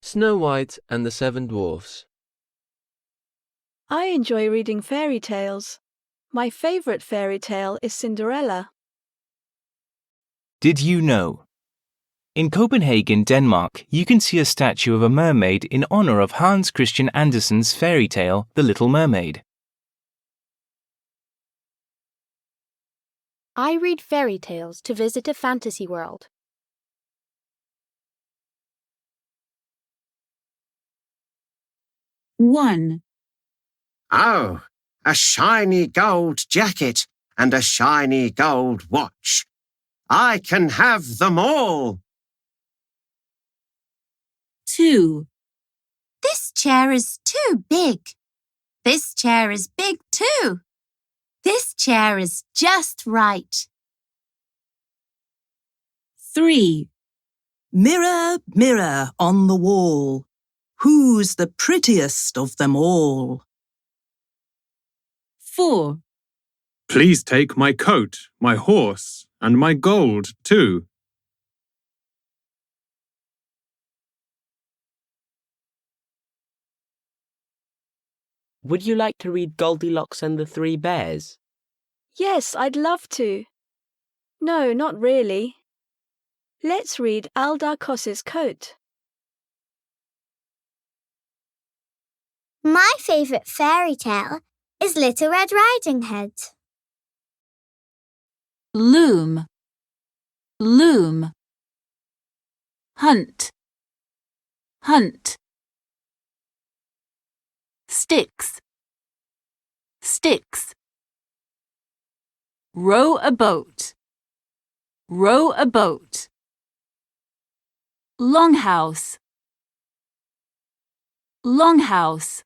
Snow White and the Seven Dwarfs. I enjoy reading fairy tales. My favorite fairy tale is Cinderella. Did you know? In Copenhagen, Denmark, you can see a statue of a mermaid in honor of Hans Christian Andersen's fairy tale, The Little Mermaid. I read fairy tales to visit a fantasy world. One. Oh, a shiny gold jacket and a shiny gold watch. I can have them all. 2. This chair is too big. This chair is big too. This chair is just right. 3. Mirror, mirror on the wall, who's the prettiest of them all? 4. Please take my coat, my horse, and my gold too. Would you like to read Goldilocks and the Three Bears? Yes, I'd love to. No, not really. Let's read Aldarkos's coat. My favourite fairy tale is Little Red Riding Hood. Loom. Loom. Hunt. Hunt. Sticks. Sticks. Row a boat. Row a boat. Longhouse. Longhouse.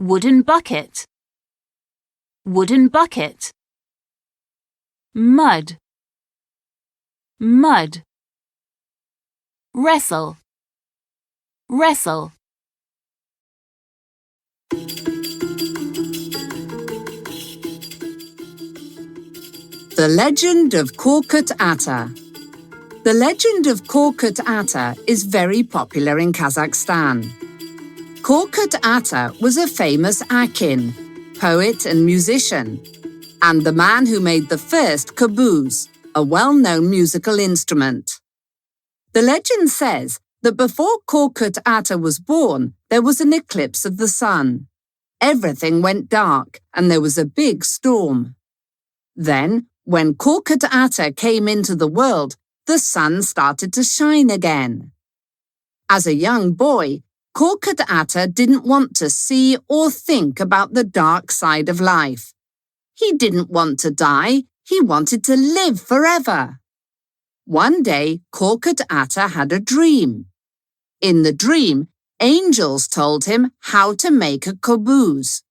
Wooden bucket. Wooden bucket. Mud. Mud. Wrestle. Wrestle. The Legend of Korkyt Ata. The legend of Korkyt Ata is very popular in Kazakhstan. Korkyt Ata was a famous akin, poet and musician, and the man who made the first caboose, a well-known musical instrument. The legend says that before Korkyt Ata was born, there was an eclipse of the sun. Everything went dark and there was a big storm. Then, when Korkyt Ata came into the world, the sun started to shine again. As a young boy, Korkyt Ata didn't want to see or think about the dark side of life. He didn't want to die, he wanted to live forever. One day, Korkyt Ata had a dream. In the dream, angels told him how to make a caboose.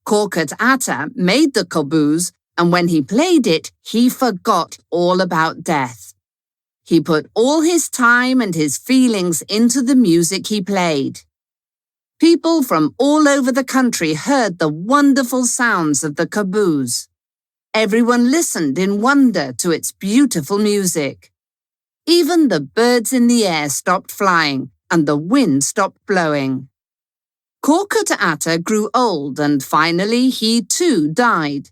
Korkyt Ata made the caboose, and when he played it, he forgot all about death. He put all his time and his feelings into the music he played. People from all over the country heard the wonderful sounds of the caboose. Everyone listened in wonder to its beautiful music. Even the birds in the air stopped flying and the wind stopped blowing. Korkyt Ata grew old and finally he too died.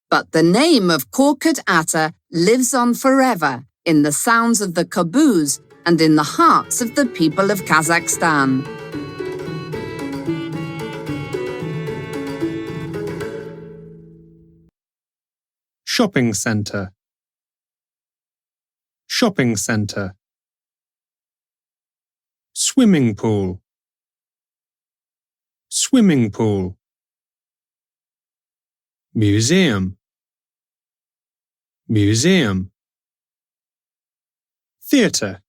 But the name of Korkyt Ata lives on forever in the sounds of the caboose and in the hearts of the people of Kazakhstan. Shopping centre. Shopping centre. Swimming pool. Swimming pool. Museum. Museum. Theatre.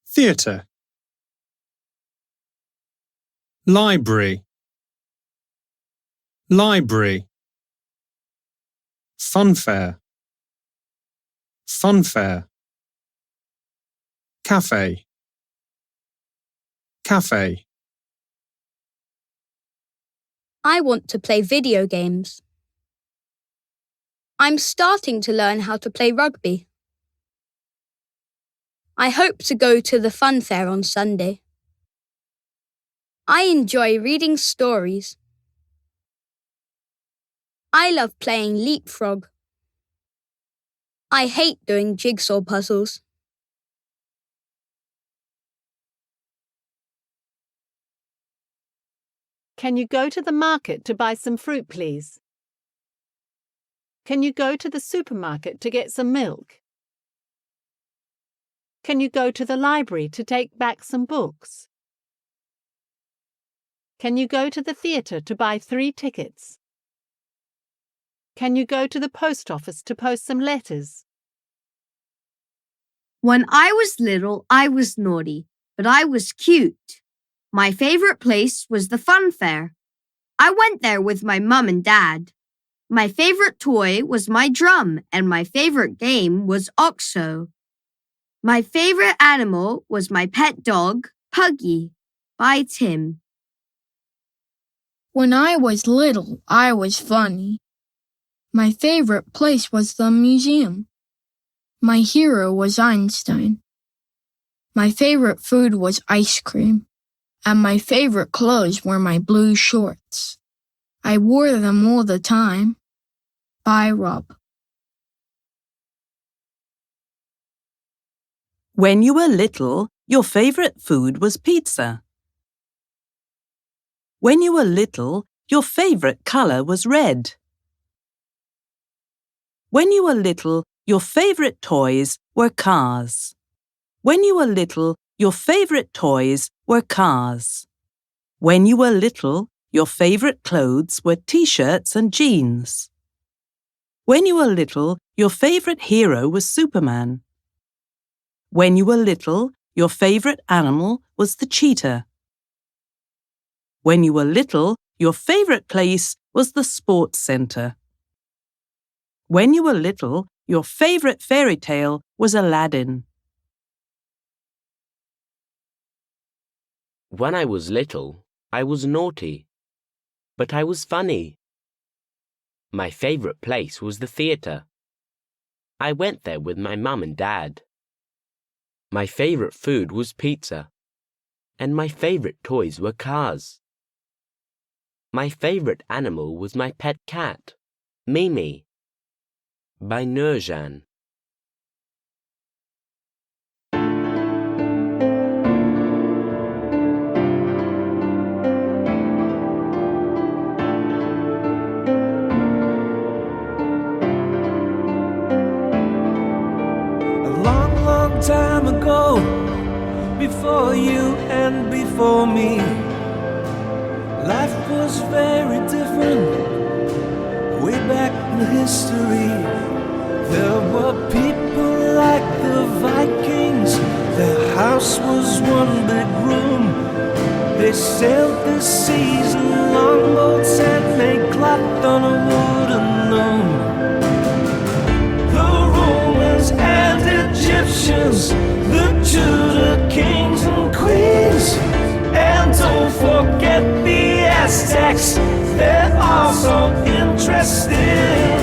Theatre. Library. Library. Funfair. Funfair. Cafe. Cafe. I want to play video games. I'm starting to learn how to play rugby. I hope to go to the fun fair on Sunday. I enjoy reading stories. I love playing leapfrog. I hate doing jigsaw puzzles. Can you go to the market to buy some fruit, please? Can you go to the supermarket to get some milk? Can you go to the library to take back some books? Can you go to the theatre to buy 3 tickets? Can you go to the post office to post some letters? When I was little, I was naughty, but I was cute. My favorite place was the fun fair. I went there with my mum and dad. My favorite toy was my drum, and my favorite game was OXO. My favorite animal was my pet dog, Puggy, by Tim. When I was little, I was funny. My favorite place was the museum. My hero was Einstein. My favorite food was ice cream. And my favorite clothes were my blue shorts. I wore them all the time. Bye, Rob. When you were little, your favorite food was pizza. When you were little, your favorite color was red. When you were little, your favorite toys were cars. When you were little, your favorite toys were cars. When you were little, your favorite clothes were t-shirts and jeans. When you were little, your favorite hero was Superman. When you were little, your favorite animal was the cheetah. When you were little, your favorite place was the sports center. When you were little, your favorite fairy tale was Aladdin. When I was little, I was naughty, but I was funny. My favorite place was the theatre. I went there with my mum and dad. My favorite food was pizza, and my favorite toys were cars. My favorite animal was my pet cat, Mimi, by Nurjan. Time ago, before you and before me, life was very different. Way back in history, there were people like the Vikings. Their house was one big room. They sailed the seas in longboats and made cloth on a wooden loom. And Egyptians, the Tudor kings and queens, and don't forget the Aztecs, they're also interesting.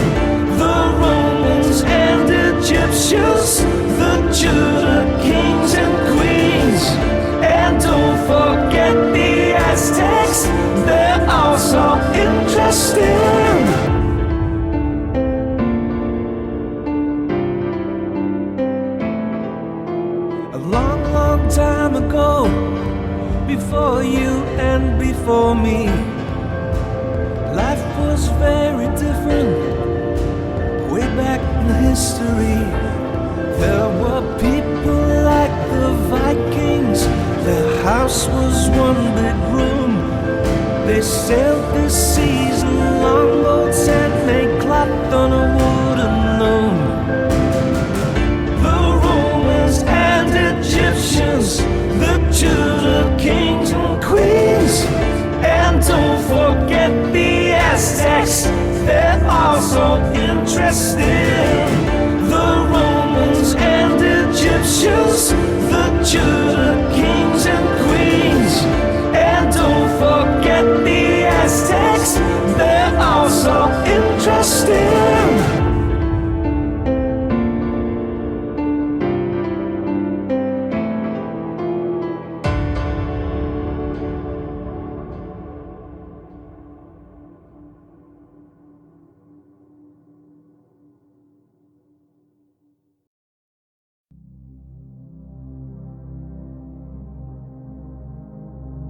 The Romans and Egyptians, the Tudor kings and queens, and don't forget the Aztecs, they're also interesting. Time ago, before you and before me, life was very different. Way back in history, there were people like the Vikings. Their house was one big room. They sailed the seas in longboats and made cloth on a wooden loom. Egyptians, the Tudor kings and queens, and don't forget the Aztecs, they're also interesting. The Romans and Egyptians, the Tudor kings and queens, and don't forget the Aztecs, they're also interesting.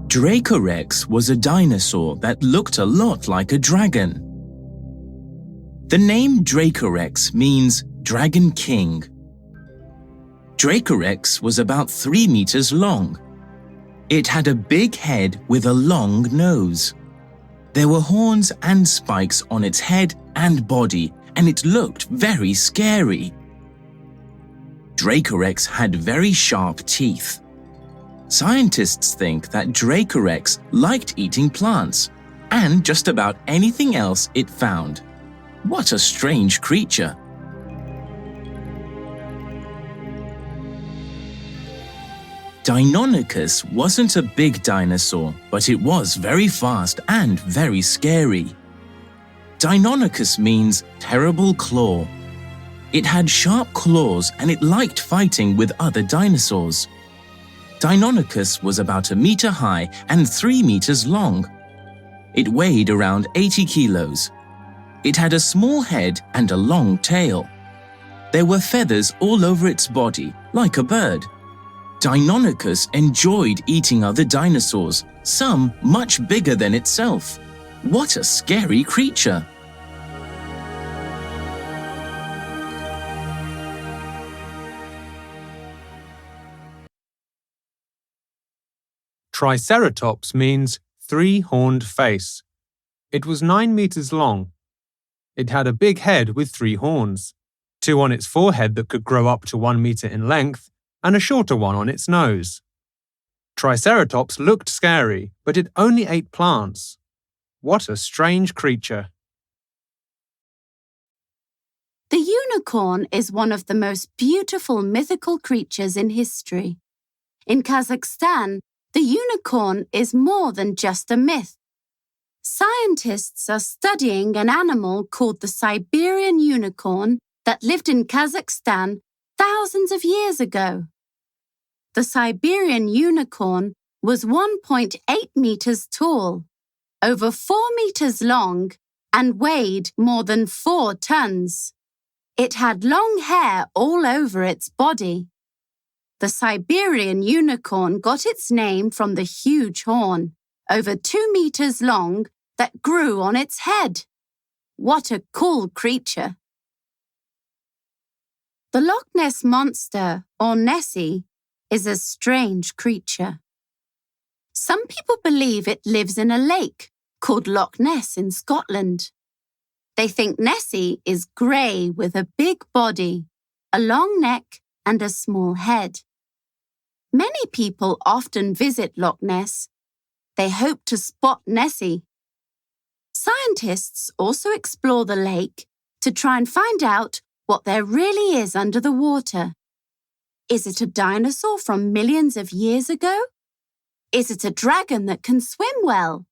Dracorex was a dinosaur that looked a lot like a dragon. The name Dracorex means Dragon King. Dracorex was about 3 meters long. It had a big head with a long nose. There were horns and spikes on its head and body, and it looked very scary. Dracorex had very sharp teeth. Scientists think that Dracorex liked eating plants and just about anything else it found. What a strange creature! Deinonychus wasn't a big dinosaur, but it was very fast and very scary. Deinonychus means terrible claw. It had sharp claws and it liked fighting with other dinosaurs. Deinonychus was about 1 meter high and 3 meters long. It weighed around 80 kilos. It had a small head and a long tail. There were feathers all over its body, like a bird. Deinonychus enjoyed eating other dinosaurs, some much bigger than itself. What a scary creature! Triceratops means 3-horned face. It was 9 meters long. It had a big head with 3 horns, 2 on its forehead that could grow up to 1 meter in length, and a shorter one on its nose. Triceratops looked scary, but it only ate plants. What a strange creature! The unicorn is one of the most beautiful mythical creatures in history. In Kazakhstan, the unicorn is more than just a myth. Scientists are studying an animal called the Siberian unicorn that lived in Kazakhstan thousands of years ago. The Siberian unicorn was 1.8 meters tall, over 4 meters long, and weighed more than 4 tons. It had long hair all over its body. The Siberian unicorn got its name from the huge horn, over 2 meters long, that grew on its head. What a cool creature! The Loch Ness Monster, or Nessie, is a strange creature. Some people believe it lives in a lake called Loch Ness in Scotland. They think Nessie is grey with a big body, a long neck and a small head. Many people often visit Loch Ness. They hope to spot Nessie. Scientists also explore the lake to try and find out what there really is under the water. Is it a dinosaur from millions of years ago? Is it a dragon that can swim well?